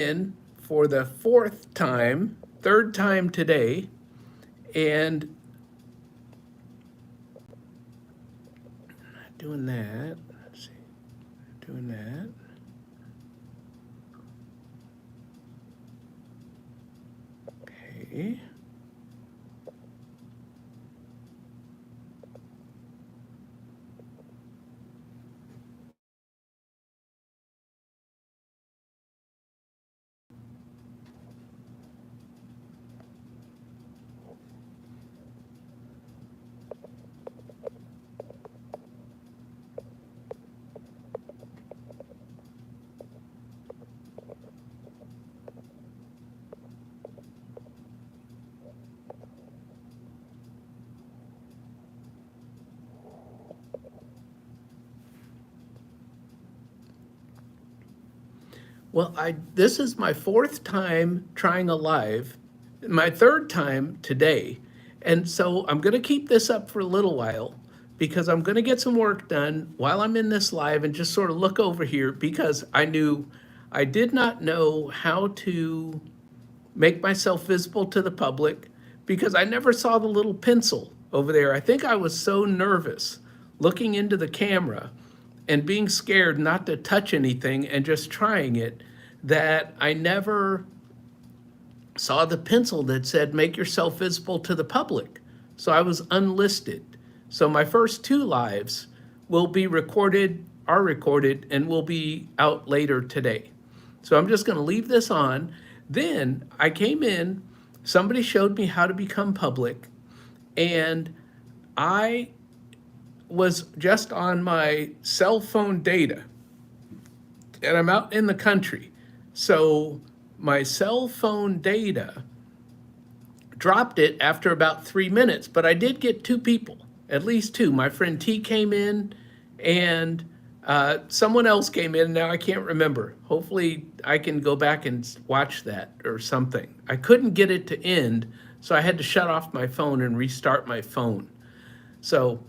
in for the fourth time, third time today, and doing that. Let's see, doing that. Okay. Well, this is my fourth time trying a live, my third time today. And so I'm going to keep this up for a little while because I'm going to get some work done while I'm in this live and just sort of look over here because I did not know how to make myself visible to the public because I never saw the little pencil over there. I think I was so nervous looking into the camera and being scared not to touch anything and just trying it that I never saw the pencil that said make yourself visible to the public. So I was unlisted. So my first two lives will be recorded, are recorded, and will be out later today. So I'm just going to leave this on. Then I came in, somebody showed me how to become public, and I was just on my cell phone data, and I'm out in the country. So my cell phone data dropped it after about 3 minutes, but I did get two people, at least two. My friend T came in, and someone else came in. Now I can't remember. Hopefully I can go back and watch that or something. I couldn't get it to end, so I had to shut off my phone and restart my phone. So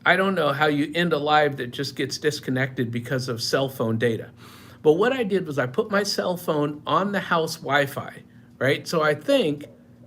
I don't know how you end a live that just gets disconnected because of cell phone data. But what I did was I put my cell phone on the house Wi-Fi, right? So I think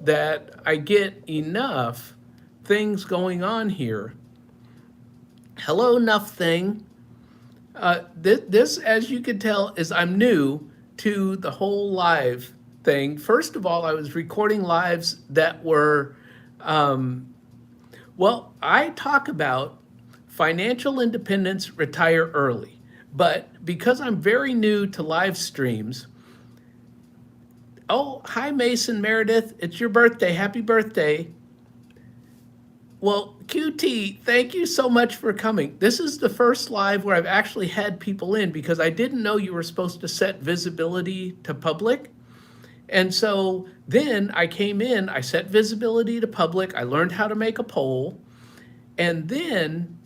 that I get enough things going on here. Hello, enough thing. This, as you can tell, is I'm new to the whole live thing. First of all, I was recording lives that were, well, I talk about financial independence, retire early. But because I'm very new to live streams, oh, hi, Mason Meredith. It's your birthday. Happy birthday. Well, QT, thank you so much for coming. This is the first live where I've actually had people in because I didn't know you were supposed to set visibility to public. And so then I came in, I set visibility to public, I learned how to make a poll, and then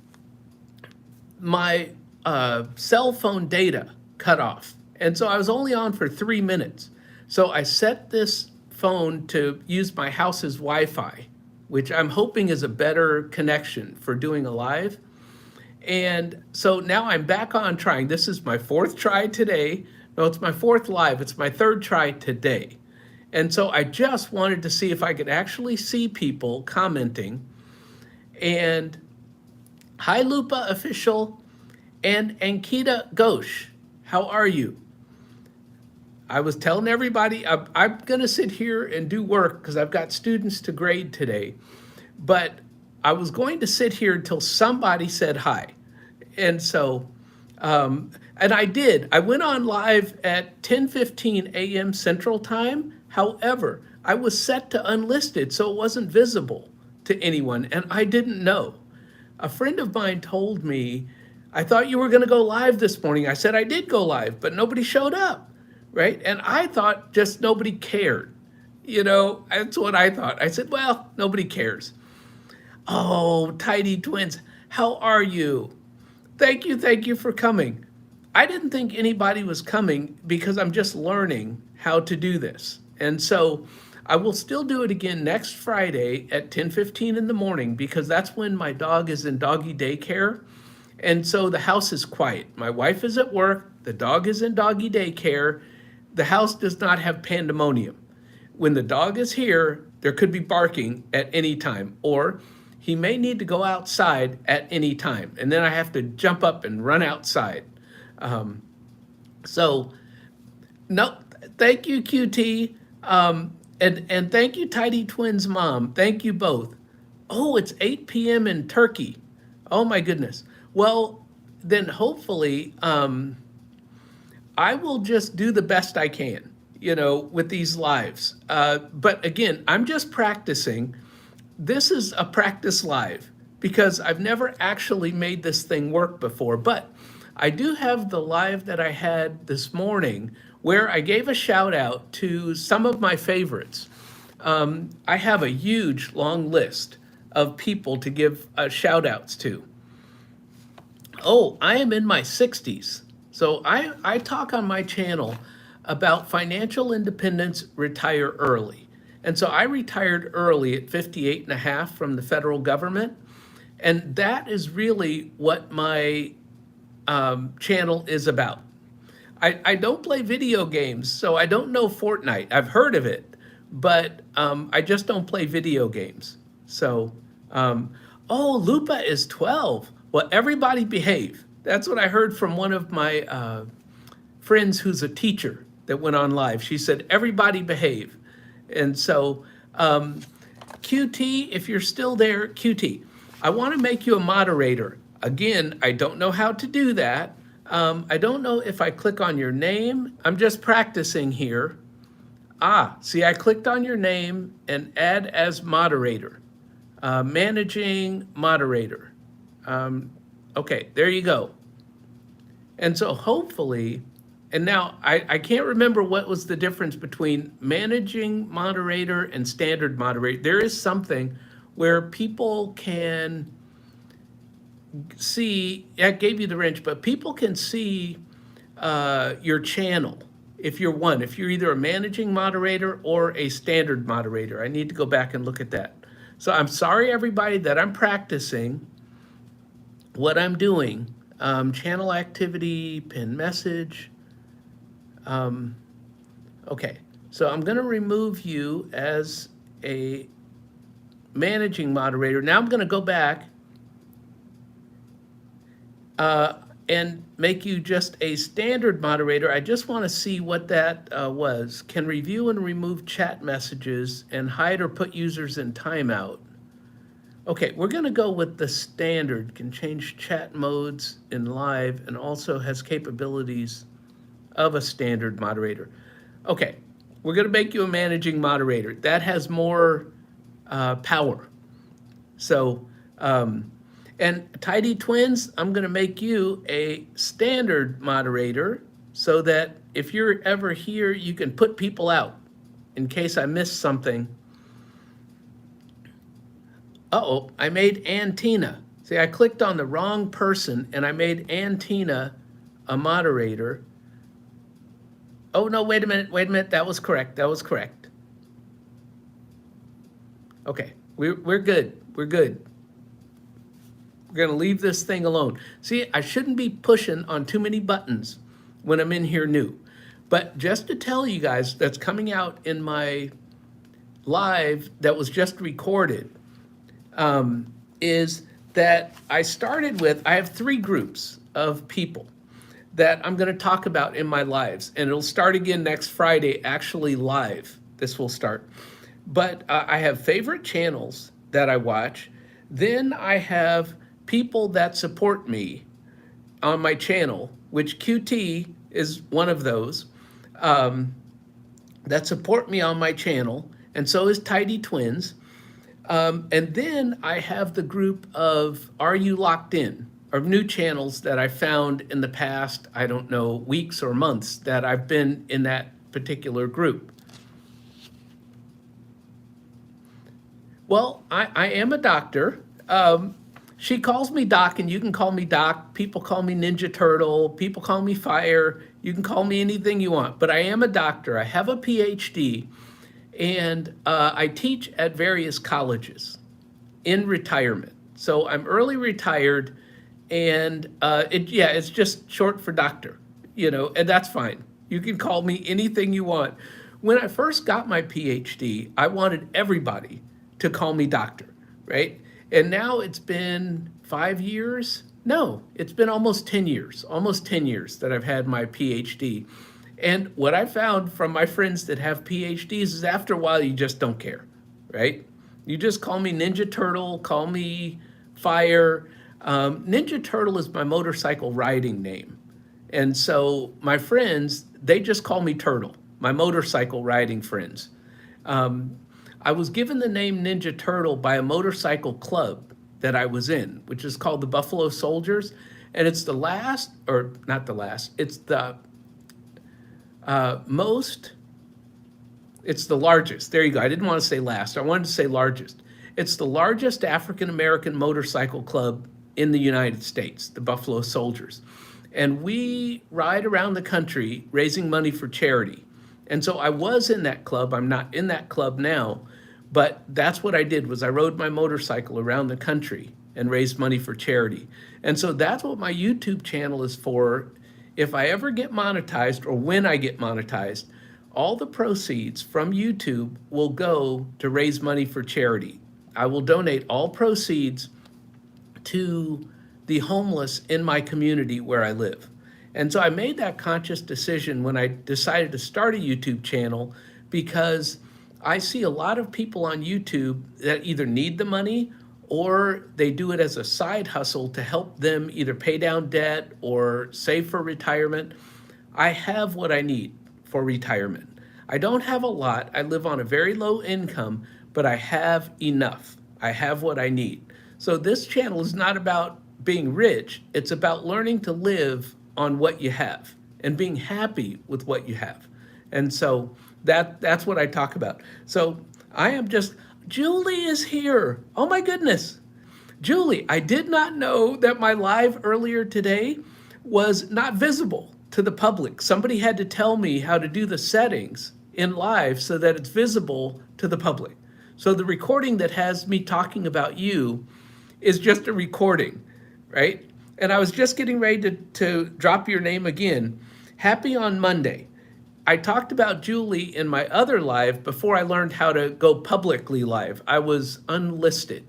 my cell phone data cut off. And so I was only on for 3 minutes. So I set this phone to use my house's Wi-Fi, which I'm hoping is a better connection for doing a live. And so now I'm back on trying. This is my fourth try today. No, it's my fourth live. It's my third try today. And so I just wanted to see if I could actually see people commenting. And hi, Lupa Official and Ankita Ghosh. How are you? I was telling everybody I'm going to sit here and do work because I've got students to grade today. But I was going to sit here until somebody said hi. And so, and I did. I went on live at 10:15 a.m. Central Time. However, I was set to unlisted, so it wasn't visible to anyone, and I didn't know. A friend of mine told me, I thought you were going to go live this morning. I said I did go live, but nobody showed up, right? And I thought just nobody cared. You know, that's what I thought. I said, well, nobody cares. Oh, Tidy Twins, how are you? Thank you for coming. I didn't think anybody was coming because I'm just learning how to do this. And so I will still do it again next Friday at 10:15 in the morning because that's when my dog is in doggy daycare. And so the house is quiet. My wife is at work, the dog is in doggy daycare, the house does not have pandemonium. When the dog is here, there could be barking at any time, or he may need to go outside at any time, and then I have to jump up and run outside. So, no, thank you, QT, and thank you, Tidy Twins Mom. Thank you both. Oh, it's 8 p.m. in Turkey. Oh my goodness. Well, then hopefully, I will just do the best I can, with these lives. But again, I'm just practicing. This is a practice live because I've never actually made this thing work before. But I do have the live that I had this morning where I gave a shout out to some of my favorites. I have a huge long list of people to give shout outs to. Oh, I am in my 60s. So I talk on my channel about financial independence, retire early. And so I retired early at 58 and a half from the federal government. And that is really what my channel is about. I don't play video games, so I don't know Fortnite. I've heard of it, but I just don't play video games. So, oh, Lupa is 12. Well, everybody behave. That's what I heard from one of my friends who's a teacher that went on live. She said, everybody behave. And so, QT, if you're still there, QT, I want to make you a moderator. Again, I don't know how to do that. I don't know if I click on your name. I'm just practicing here. See, I clicked on your name and add as moderator. Managing moderator. Okay, there you go. And so hopefully, and now I can't remember what was the difference between managing moderator and standard moderator. There is something where people can see, I gave you the wrench, but people can see your channel if you're either a managing moderator or a standard moderator. I need to go back and look at that. So I'm sorry, everybody, that I'm practicing what I'm doing. Channel activity, pin message. Okay, so I'm going to remove you as a managing moderator. Now I'm going to go back and make you just a standard moderator. I just want to see what that was. Can review and remove chat messages and hide or put users in timeout. Okay, we're going to go with the standard. Can change chat modes in live and also has capabilities of a standard moderator. Okay, we're going to make you a managing moderator. That has more power. So, and Tidy Twins, I'm going to make you a standard moderator so that if you're ever here, you can put people out in case I missed something. Uh-oh, I made Antina. See, I clicked on the wrong person and I made Antina a moderator. Oh, no, wait a minute. That was correct. Okay, we're good. We're good. We're going to leave this thing alone. See, I shouldn't be pushing on too many buttons when I'm in here new. But just to tell you guys, that's coming out in my live that was just recorded, is that I started with, I have 3 groups of people that I'm going to talk about in my lives. And it'll start again next Friday, actually live. This will start. But I have favorite channels that I watch. Then I have people that support me on my channel, which QT is one of those, that support me on my channel, and so is Tidy Twins. And then I have the group of Are You Locked In, or new channels that I found in the past, I don't know, weeks or months that I've been in that particular group. Well, I am a doctor. She calls me Doc, and you can call me Doc. People call me Ninja Turtle. People call me Fire. You can call me anything you want, but I am a doctor. I have a PhD, and I teach at various colleges in retirement. So I'm early retired, and it's just short for doctor, and that's fine. You can call me anything you want. When I first got my PhD, I wanted everybody to call me doctor, right? And now it's been 5 years. No, it's been almost 10 years that I've had my PhD. And what I found from my friends that have PhDs is after a while, you just don't care, right? You just call me Ninja Turtle, call me Fire. Ninja Turtle is my motorcycle riding name. And so my friends, they just call me Turtle, my motorcycle riding friends. I was given the name Ninja Turtle by a motorcycle club that I was in, which is called the Buffalo Soldiers. And it's the last, or not the last, it's the most, it's the largest. There you go. I didn't want to say last. I wanted to say largest. It's the largest African American motorcycle club in the United States, the Buffalo Soldiers. And we ride around the country raising money for charity. And so I was in that club. I'm not in that club now, but that's what I did was I rode my motorcycle around the country and raised money for charity. And so that's what my YouTube channel is for. If I ever get monetized or when I get monetized, all the proceeds from YouTube will go to raise money for charity. I will donate all proceeds to the homeless in my community where I live. And so I made that conscious decision when I decided to start a YouTube channel because I see a lot of people on YouTube that either need the money or they do it as a side hustle to help them either pay down debt or save for retirement. I have what I need for retirement. I don't have a lot. I live on a very low income, but I have enough. I have what I need. So this channel is not about being rich. It's about learning to live on what you have and being happy with what you have. And so that's what I talk about. So I am just, Julie is here. Oh my goodness. Julie, I did not know that my live earlier today was not visible to the public. Somebody had to tell me how to do the settings in live so that it's visible to the public. So the recording that has me talking about you is just a recording, right? And I was just getting ready to drop your name again. Happy on Monday. I talked about Julie in my other live before I learned how to go publicly live. I was unlisted.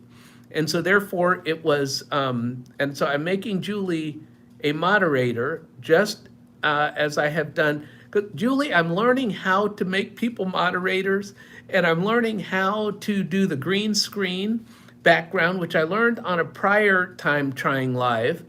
And so therefore it was, and so I'm making Julie a moderator just as I have done. Julie, I'm learning how to make people moderators and I'm learning how to do the green screen background, which I learned on a prior time trying live.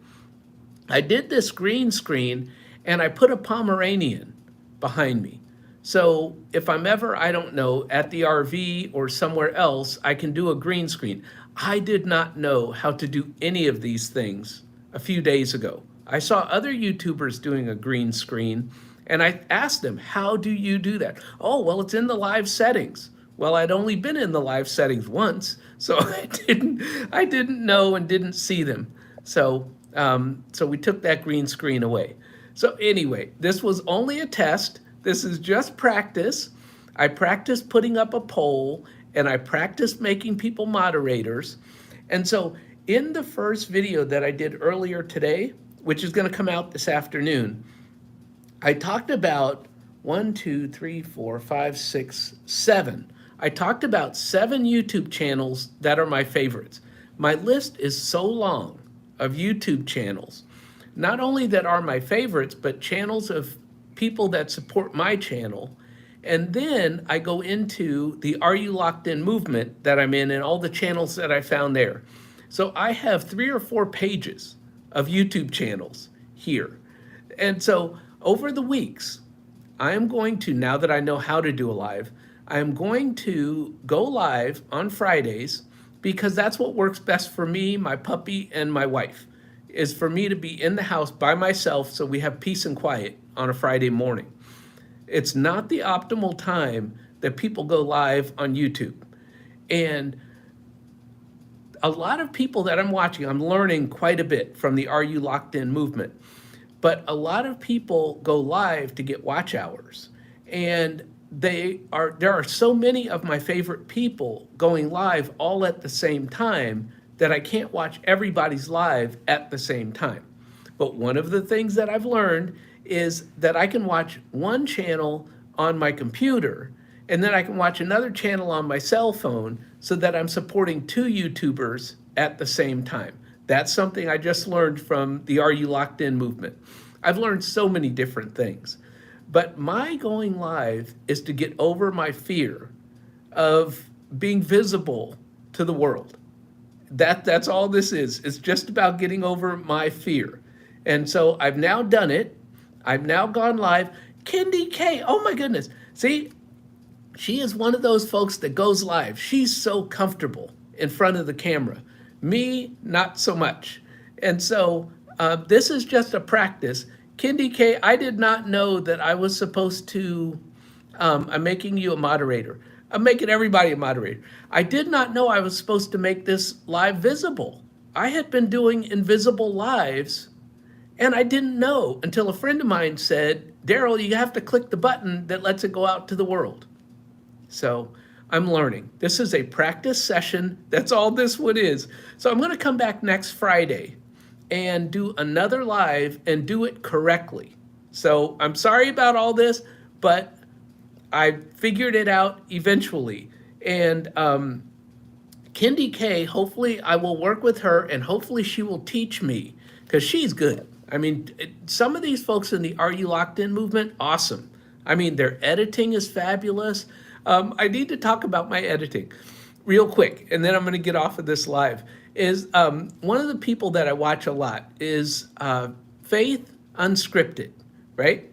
I did this green screen and I put a Pomeranian behind me. So if I'm ever, I don't know, at the RV or somewhere else, I can do a green screen. I did not know how to do any of these things a few days ago. I saw other YouTubers doing a green screen and I asked them, how do you do that? Oh, well, it's in the live settings. Well, I'd only been in the live settings once, so I didn't know and didn't see them. So we took that green screen away. So anyway, this was only a test. This is just practice. I practiced putting up a poll and I practiced making people moderators. And so in the first video that I did earlier today, which is going to come out this afternoon, I talked about 1, 2, 3, 4, 5, 6, 7. I talked about 7 YouTube channels that are my favorites. My list is so long of YouTube channels, not only that are my favorites, but channels of people that support my channel. And then I go into the Are You Locked In movement that I'm in and all the channels that I found there. So I have 3 or 4 pages of YouTube channels here. And so over the weeks, I am going to, now that I know how to do a live, I am going to go live on Fridays because that's what works best for me, my puppy, and my wife, is for me to be in the house by myself so we have peace and quiet on a Friday morning. It's not the optimal time that people go live on YouTube. And a lot of people that I'm watching, I'm learning quite a bit from the Are You Locked In movement. But a lot of people go live to get watch hours. And there are so many of my favorite people going live all at the same time that I can't watch everybody's live at the same time. But one of the things that I've learned is that I can watch one channel on my computer and then I can watch another channel on my cell phone so that I'm supporting two YouTubers at the same time. That's something I just learned from the Are You Locked In movement. I've learned so many different things. But my going live is to get over my fear of being visible to the world. That's all this is. It's just about getting over my fear. And so I've now done it. I've now gone live. Kendi K, oh my goodness. See, she is one of those folks that goes live. She's so comfortable in front of the camera. Me, not so much. And so this is just a practice. Kendi K, I did not know that I was supposed to, I'm making you a moderator. I'm making everybody a moderator. I did not know I was supposed to make this live visible. I had been doing invisible lives and I didn't know until a friend of mine said, Daryl, you have to click the button that lets it go out to the world. So I'm learning. This is a practice session. That's all this one is. So I'm going to come back next Friday and do another live and do it correctly. So I'm sorry about all this, but I figured it out eventually. And Kendi K, hopefully I will work with her and hopefully she will teach me because she's good. I mean, some of these folks in the Are You Locked In movement, awesome. I mean, their editing is fabulous. I need to talk about my editing real quick, and then I'm going to get off of this live. Is one of the people that I watch a lot is Faith Unscripted, right?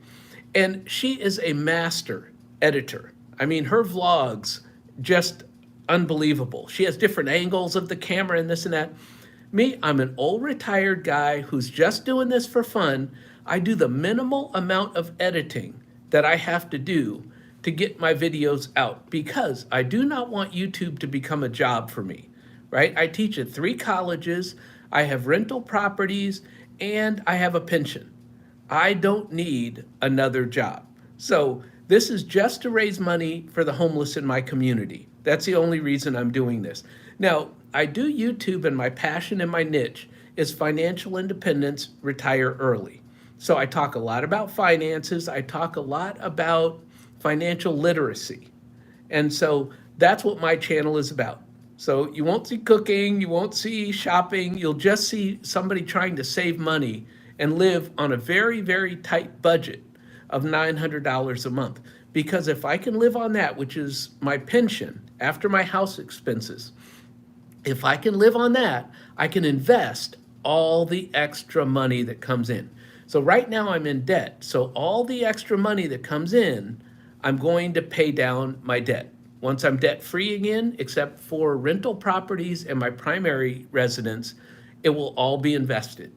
And she is a master editor. I mean, her vlogs, just unbelievable. She has different angles of the camera and this and that. Me, I'm an old retired guy who's just doing this for fun. I do the minimal amount of editing that I have to do to get my videos out because I do not want YouTube to become a job for me, right? I teach at 3 colleges, I have rental properties, and I have a pension. I don't need another job. So this is just to raise money for the homeless in my community. That's the only reason I'm doing this. Now, I do YouTube and my passion and my niche is financial independence, retire early. So I talk a lot about finances. I talk a lot about financial literacy. And so that's what my channel is about. So you won't see cooking, you won't see shopping, you'll just see somebody trying to save money and live on a very, very tight budget of $900 a month. Because if I can live on that, which is my pension after my house expenses, if I can live on that, I can invest all the extra money that comes in. So right now I'm in debt. So all the extra money that comes in, I'm going to pay down my debt. Once I'm debt free again, except for rental properties and my primary residence, it will all be invested.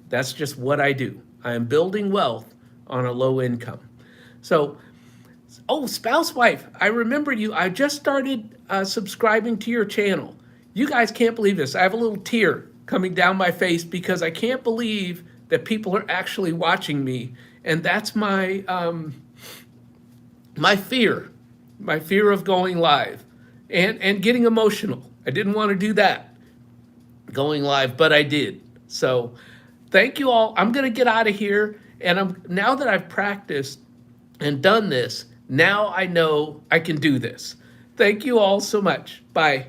That's just what I do. I am building wealth on a low income. So, oh, spouse wife, I remember you. I just started subscribing to your channel. You guys can't believe this. I have a little tear coming down my face because I can't believe that people are actually watching me. And that's my my fear of going live and getting emotional. I didn't want to do that, going live, but I did. So thank you all. I'm going to get out of here. And now that I've practiced and done this, now I know I can do this. Thank you all so much. Bye.